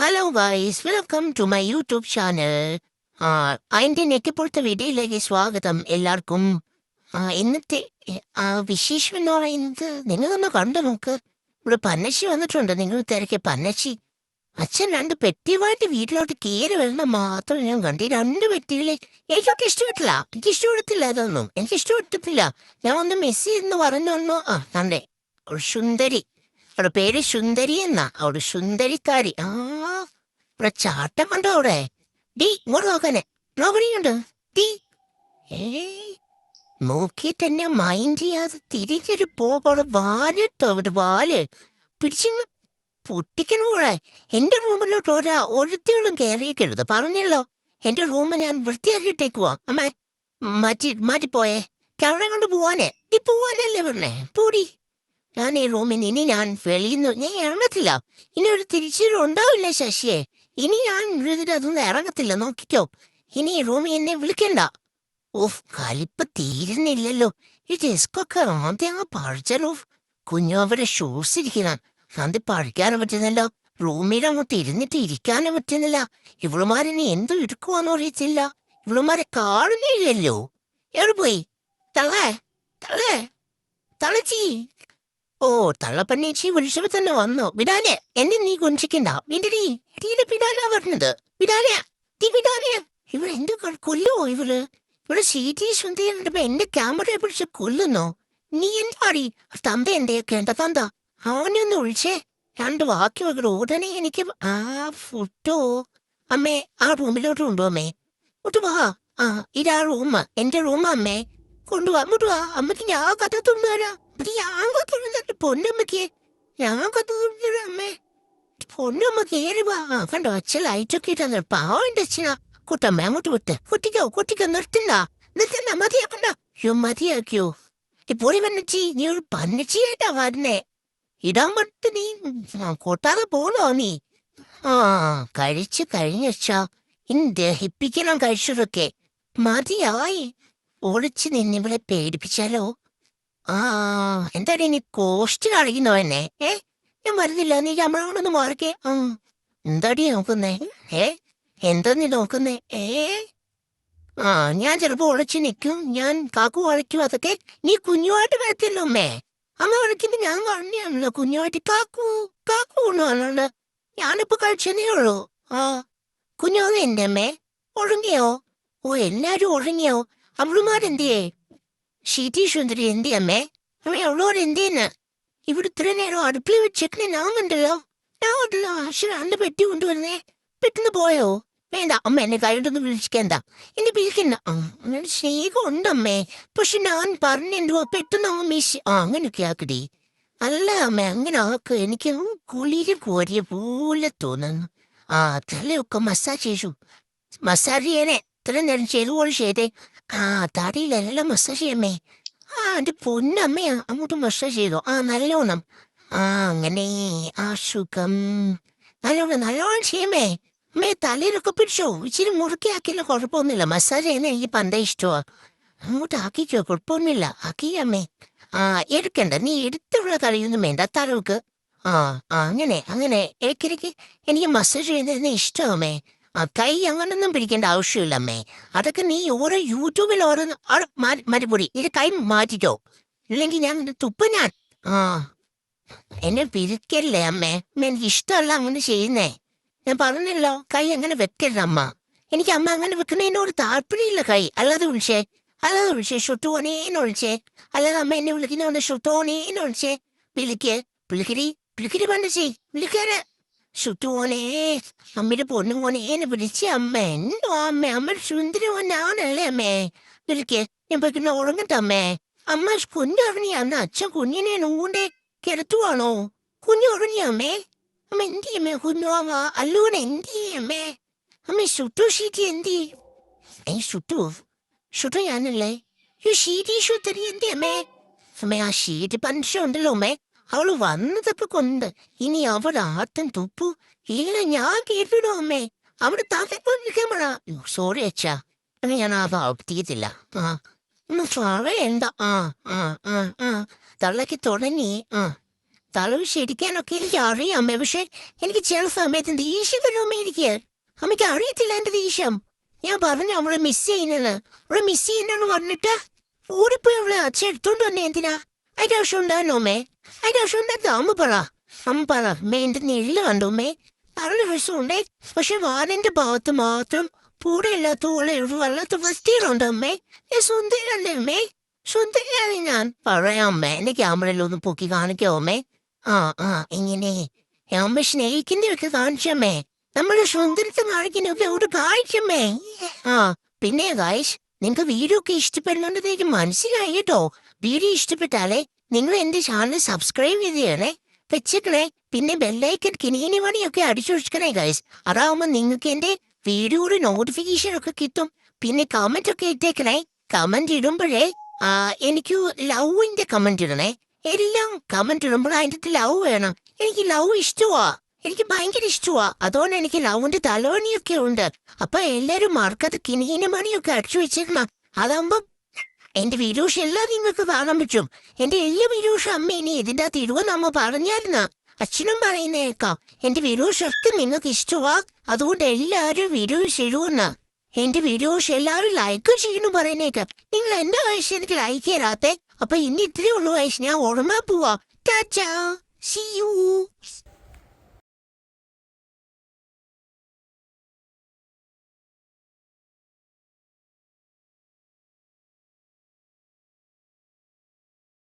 Hello guys, welcome to my YouTube channel. അതിൻ്റെ ഞെക്കിപ്പോഴത്തെ വീഡിയോയിലേക്ക് സ്വാഗതം എല്ലാവർക്കും. ഇന്നത്തെ വിശേഷം എന്ന് പറയുന്നത് നിങ്ങളൊന്ന് കണ്ടു നോക്ക്. ഇവിടെ പന്നശ്ശി വന്നിട്ടുണ്ട്. നിങ്ങൾ തിരക്കിയ പന്നശ്ശി അച്ഛൻ രണ്ട് പെട്ടിയുമായിട്ട് വീട്ടിലോട്ട് കയറി വരുന്ന മാത്രം ഞാൻ കണ്ടു. രണ്ട് പെട്ടികളെ എനിക്കൊക്കെ ഇഷ്ടപ്പെട്ടില്ല. എനിക്ക് ഇഷ്ടപ്പെടത്തില്ല. അതൊന്നും എനിക്ക് ഇഷ്ടപ്പെട്ടിട്ടില്ല. ഞാൻ ഒന്ന് മിസ് ചെയ്തെന്ന് പറഞ്ഞു. കണ്ടേ, ഒരു സുന്ദരി, അവളുടെ പേര് സുന്ദരി എന്നാ. അവള് സുന്ദരിക്കാരി. ഇവിടെ ചാട്ടം കണ്ടോ അവിടെ? ഡീ ഇങ്ങോട്ട് നോക്കാനെ, നോക്കണിയുണ്ട് ഡീ. നോക്കിയിട്ട് എന്നെ മൈൻഡ് ചെയ്യാതെ തിരിച്ചൊരു പോകോടെ വാലിട്ടോ, അവിടെ വാല് പിടിച്ചിങ്ങ് പൊട്ടിക്കണം കൂടെ. എന്റെ റൂമിലോട്ട് ഒരുത്തികളും കയറിയിക്കരുത് പറഞ്ഞല്ലോ. എന്റെ റൂം ഞാൻ വൃത്തിയാക്കിയിട്ടേക്കുവാ. അമ്മ മാറ്റിപ്പോയേ, അവിടെ കൊണ്ട് പോവാനേ. ഈ പോവാനല്ലേ പറഞ്ഞേ, പൂടി. ഞാൻ ഈ റൂമിൽ ഇനി ഞാൻ വെളിയുന്നു, ഞാൻ ഇറങ്ങത്തില്ല. ഇനി ഒരു തിരിച്ചു ഉണ്ടാവില്ല ശശിയെ. ഇനി ഞാൻ അതൊന്നും ഇറങ്ങത്തില്ല, നോക്കിക്കോ. ഇനി ഈ റൂമിൽ എന്നെ വിളിക്കണ്ട. കലിപ്പ് തീരുന്നില്ലല്ലോ. ഈ ഡെസ്കൊക്കെ ആദ്യം പഴിച്ചല്ലോ. കുഞ്ഞവരെ ഷൂസ് ഇരിക്കണം, അത് പഴിക്കാനും പറ്റുന്നില്ല. റൂമിലങ്ങോട്ട് ഇരുന്നിട്ട് ഇരിക്കാനും പറ്റുന്നില്ല. ഇവളുമാരിനി എന്തു എടുക്കുവാന്ന് അറിയത്തില്ല. ഇവളുമാരെ കാണുന്നില്ലല്ലോ. എവിടെ പോയി തള്ളേ? തള്ളേ തളച്ചി. തള്ളപ്പന്നേച്ചി വിളിച്ചപ്പോ തന്നെ വന്നു. വിടാനെ, എന്നെ നീ കൊഞ്ചിക്കണ്ട. വിടടി, വിടാനാ പറഞ്ഞത്. വിടാനെ, വിടാനെ. ഇവിടെ എന്ത് കൊല്ലുവോ ഇവള്? ഇവിടെ സീറ്റി സുന്ദരി കണ്ടപ്പോ എന്റെ ക്യാമറയെ പിടിച്ച് കൊല്ലുന്നോ? നീ എന്താടി തന്ത എന്റെയൊക്കെ ഉണ്ട് തന്ത? അവനൊന്ന് വിളിച്ചേ, രണ്ട് വാക്കി വെക്കട ഉടനെ. എനിക്ക് ഫുട്ടോ അമ്മേ, ആ റൂമിലോട്ട് കൊണ്ടുപോ അമ്മേ. ഇങ്ങോട്ട് വാ. ഇതാ റൂം, എന്റെ റൂം അമ്മേ. കൊണ്ടുപോവാ, ഇങ്ങോട്ട് വാ. അമ്മക്ക് ഞാൻ കഥ തുണ്ടുവരാ. ഞാൻ കത്തുന്നത് പൊന്നമ്മക്ക്, ഞാൻ കത്തുന്നത് അമ്മേ. പൊന്നമ്മ കയറി വാ. കണ്ടോ, അച്ഛൻ ലൈറ്റൊക്കെ ഇട്ടാ പാവന്റെ അച്ഛനാ. കുട്ടമ്മ അങ്ങോട്ട് വിട്ട് കുട്ടിക്കോ നിർത്തില്ല. മതിയാക്കണ്ട. മതിയാക്കിയോ? ഇപ്പോഴി പന്നച്ചി, നീ ഒരു പന്നച്ചിയായിട്ടാ വരുന്നേ. ഇടാൻ പറ്റ നീ കൊട്ടാതെ പോണോ നീ? കഴിച്ചു കഴിഞ്ഞച്ചാ ഇനി ദഹിപ്പിക്കണം. കഴിച്ചതൊക്കെ മതിയായി. ഒളിച്ച് നിന്നിവിടെ പേടിപ്പിച്ചാലോ? എന്താടി നീ കോസ്റ്റ് കളിക്കുന്നോ എന്നെ? ഞാൻ വരുന്നില്ല, നീ നമ്മളോടൊന്ന് മാറിക്കേ. എന്താടി നോക്കുന്നേ? എന്താ നീ നോക്കുന്നേ? ഞാൻ ചിലപ്പോ ഉളച്ചു നിൽക്കും, ഞാൻ കാക്കു വഴയ്ക്കും. അതൊക്കെ നീ കുഞ്ഞുമായിട്ട് വരത്തില്ലോ അമ്മേ. അമ്മ വഴക്കിട്ട് ഞാൻ കാണുകയാണല്ലോ കുഞ്ഞുമായിട്ട്. കാക്കു കൊണ്ടുവന്നുണ്ട്. ഞാനിപ്പോ കഴിച്ചതേ ഉള്ളൂ. കുഞ്ഞോന്ന് എന്റെ അമ്മേ ഉറങ്ങിയോ? എല്ലാരും ഉറങ്ങിയോ? അവളുമാരെന്തിയേ? ഷീറ്റി സുന്ദരി എന്തി അമ്മേ? അമ്മ അവളോരെന്തേന്ന്? ഇവിടെ ഇത്ര നേരം അടുപ്പിൽ വെച്ചേക്കണേ ഞാൻ കണ്ടല്ലോ. അശ്വര അന്ന് പെട്ടി കൊണ്ടുവരുന്നേ. പെട്ടെന്ന് പോയോ? വേണ്ട അമ്മ, എന്നെ കൈയിട്ടൊന്നും വിളിക്കണ്ട, എന്നെ വിളിക്കണ്ട. സ്നേഹം ഉണ്ടമ്മേ, പക്ഷെ ഞാൻ പറഞ്ഞെന്തോ പെട്ടെന്ന് അങ്ങ് മിസ്. അങ്ങനെയൊക്കെ ആക്കടി. അല്ല അമ്മ, അങ്ങനെ ആക്ക്. എനിക്ക് കുളിര് കോരിയ പോലെ തോന്നുന്നു. തലയൊക്കെ മസാജ് ചെയ്തു. മസാജ് ചെയ്യണേ, ഇത്ര നേരം ചെയ്തുപോലെ ചെയ്തേ. തടിയിലെല്ലാം മസാജ് ചെയ്യമ്മേ. എന്റെ പൊന്നമ്മയാ, അങ്ങോട്ട് മസാജ് ചെയ്തോ. നല്ലോണം. അങ്ങനെ സുഖം. നല്ലോണം ചെയ്യമ്മേ. അമ്മേ തലയിലൊക്കെ പിടിച്ചോ. ഇച്ചിരി മുറുക്കിയാക്കില്ല, കുഴപ്പമൊന്നുമില്ല. മസാജ് ചെയ്യുന്ന എനിക്ക് പണ്ടേ ഇഷ്ടമാ. അങ്ങോട്ട് ആക്കിക്കോ, കുഴപ്പമൊന്നുമില്ല. ആക്കിയമ്മേ. എടുക്കണ്ട, നീ എടുത്തുള്ള കളിയൊന്നും വേണ്ട. തലവക്ക് അങ്ങനെ ഏക്കിരിക്ക്. എനിക്ക് മസാജ് ചെയ്യുന്നതിന് ഇഷ്ടമേ. കൈ അങ്ങനൊന്നും പിടിക്കേണ്ട ആവശ്യമില്ല അമ്മേ. അതൊക്കെ നീ ഓരോ യൂട്യൂബിൽ ഓരോന്ന് മരുപൊടി ഇത് കൈ മാറ്റിക്കോ, ഇല്ലെങ്കിൽ ഞാൻ തുപ്പ. ഞാൻ എന്നെ പിരിക്കല്ലേ അമ്മേ. എനിക്ക് ഇഷ്ടമല്ല അങ്ങനെ ചെയ്യുന്നേ. ഞാൻ പറഞ്ഞല്ലോ, കൈ അങ്ങനെ വെക്കരുത് അമ്മ. എനിക്ക് അമ്മ അങ്ങനെ വെക്കുന്നതിനോട് താല്പര്യമില്ല. കൈ അല്ലാതെ വിളിച്ചേ ഷുട്ടോനേന്ന് വിളിച്ചേ. അല്ലാതെ അമ്മ എന്നെ വിളിക്കുന്നോണ്ട് ഷുട്ടോനേന്ന് വിളിച്ചേ. പിളിക്കരി പണ്ടച്ചി വിളിക്കാന്. ഷുട്ടോനെ, അമ്മയുടെ പൊന്നു മോനേന്ന് വിളിച്ച അമ്മ. എന്തോ അമ്മ, അമ്മയുടെ സുന്ദരി മോനാണല്ലേ അമ്മേ. വിളിക്കേ, ഞാൻ പോയിക്കുന്ന ഉറങ്ങട്ടെ അമ്മേ. അമ്മ കുഞ്ഞുറങ്ങിയ അന്ന് അച്ഛൻ കുഞ്ഞിനെ നൂണ്ടേ കിടത്തുവാണോ? കുഞ്ഞുറങ്ങിയ അമ്മേ. അമ്മ എന്തിയമ്മേ കുഞ്ഞുവാങ്ങ? അല്ലൂടെ എന്തിയമ്മേ? അമ്മ ഷുട്ടു ഷീറ്റി എന്തി? ഷുട്ടു ഞാനല്ലേ. ഷീറ്റി ഷുത്തരി എന്തിയമ്മേ? അമ്മേ, ആ ഷീറ്റ് പഞ്ചം ഉണ്ടല്ലോ അമ്മേ, അവള് വന്നതൊക്കെ കൊണ്ട് ഇനി അവിടെ ആട്ടം തുപ്പു ഇല്ല. ഞാൻ കേട്ടിടോ അമ്മേ. അവിടെ താഴെ. സോറി അച്ഛാ, അങ്ങനെ ഞാൻ തീയത്തില്ല. ഒന്ന് പറയണ്ട. തള്ളക്ക് തുടങ്ങി. തലവ് ശരിക്കാനൊക്കെ എനിക്ക് അറിയാം അമ്മേ. പക്ഷെ എനിക്ക് ചില സമയത്ത് ദേഷ്യം വരും അമ്മ എനിക്ക്. അമ്മയ്ക്ക് അറിയത്തില്ല എന്റെ ദേഷ്യം. ഞാൻ പറഞ്ഞു അവളെ മിസ് ചെയ്യുന്നെന്ന്. അവളെ മിസ് ചെയ്യുന്നെന്ന് പറഞ്ഞിട്ട് ഓടിപ്പോയി അവളെ അച്ഛൻ എടുത്തോണ്ട് വന്നെ എന്തിനാ? അതിന്റെ ആവശ്യം ഉണ്ടായിരുന്നോ അമ്മേ? അതിന്റെ ആവശ്യം ഉണ്ടായിരുന്നു. അമ്മ പറ അമ്മേ. എന്റെ നെല്ല് കണ്ടു അമ്മേ. നല്ല രസമുണ്ടേ. പക്ഷെ വാനിന്റെ ഭാഗത്ത് മാത്രം പൂടയില്ലാത്ത പോലെ ഒരു വല്ലാത്ത വൃത്തിയിലുണ്ട് അമ്മേ. സുന്ദരല്ലേ അമ്മേ? സുന്ദരിയാണ് ഞാൻ. പറയാം അമ്മേ. എന്റെ ക്യാമറയിൽ ഒന്ന് പൊക്കി കാണിക്കാവോ അമ്മേ? ആ ആ ഇങ്ങനെ അമ്മ സ്നേഹിക്കുന്നതൊക്കെ കാണിച്ചമ്മേ. നമ്മുടെ സുന്ദരത്തെ കാണിക്കുന്നൊക്കെ ഒരു കാണിച്ചമ്മേ. ആ പിന്നെ ഗായ്സ്, നിങ്ങൾക്ക് വീഡിയോ ഒക്കെ ഇഷ്ടപ്പെടുന്നുണ്ടെന്ന് എനിക്ക് മനസ്സിലായി കേട്ടോ. വീഡിയോ ഇഷ്ടപ്പെട്ടാലേ നിങ്ങൾ എന്റെ ചാനൽ സബ്സ്ക്രൈബ് ചെയ്തേ വെച്ചേക്കണേ. പിന്നെ ബെല്ലൈക്കൻ കിനികിനി മണിയൊക്കെ അടിച്ചു വെച്ചേക്കണേ ഗായ്സ്. അതാവുമ്പോ നിങ്ങൾക്ക് എന്റെ വീഡിയോയുടെ നോട്ടിഫിക്കേഷൻ ഒക്കെ കിട്ടും. പിന്നെ കമന്റ് ഒക്കെ ഇട്ടേക്കണേ. കമന്റ് ഇടുമ്പോഴേ എനിക്ക് ലവിന്റെ കമന്റ് ഇടണേ. എല്ലാം കമന്റ് ഇടുമ്പോൾ അതിൻ്റെ ലവ് വേണം. എനിക്ക് ലവ് ഇഷ്ടമാ. എനിക്ക് ഭയങ്കര ഇഷ്ടമാ. അതുകൊണ്ട് എനിക്ക് ലവിന്റെ തലോണിയൊക്കെ ഉണ്ട്. അപ്പൊ എല്ലാരും മറക്കാതെ കിനികിനി മണിയൊക്കെ അടിച്ചു വെച്ചേക്കണം. അതാകുമ്പോ എന്റെ വീഡിയോസ് എല്ലാം നിങ്ങൾക്ക് കാണാൻ പറ്റും. എന്റെ എല്ലാ വീഡിയോസും അമ്മ ഇനി ഇതിന്റെ അകത്ത് ഇടുവെന്ന് അമ്മ പറഞ്ഞായിരുന്ന. അച്ഛനും പറയുന്നേക്കാം എന്റെ വീഡിയോസ് ഒക്കെ നിങ്ങൾക്ക് ഇഷ്ടമാ. അതുകൊണ്ട് എല്ലാരും വീഡിയോസ് ഇടുവെന്ന്. എന്റെ വീഡിയോസ് എല്ലാവരും ലൈക്ക് ചെയ്യുന്നു പറയുന്നേക്കാം. നിങ്ങൾ എന്റെ വയസ്സ് എനിക്ക് ലൈക്ക് ചെയ്യാത്തെ. അപ്പൊ ഇനി ഇത്രയേ ഉള്ളൂ വയസ്സ്. ഞാൻ ഓർമ്മ പോവാ. Tata, see U.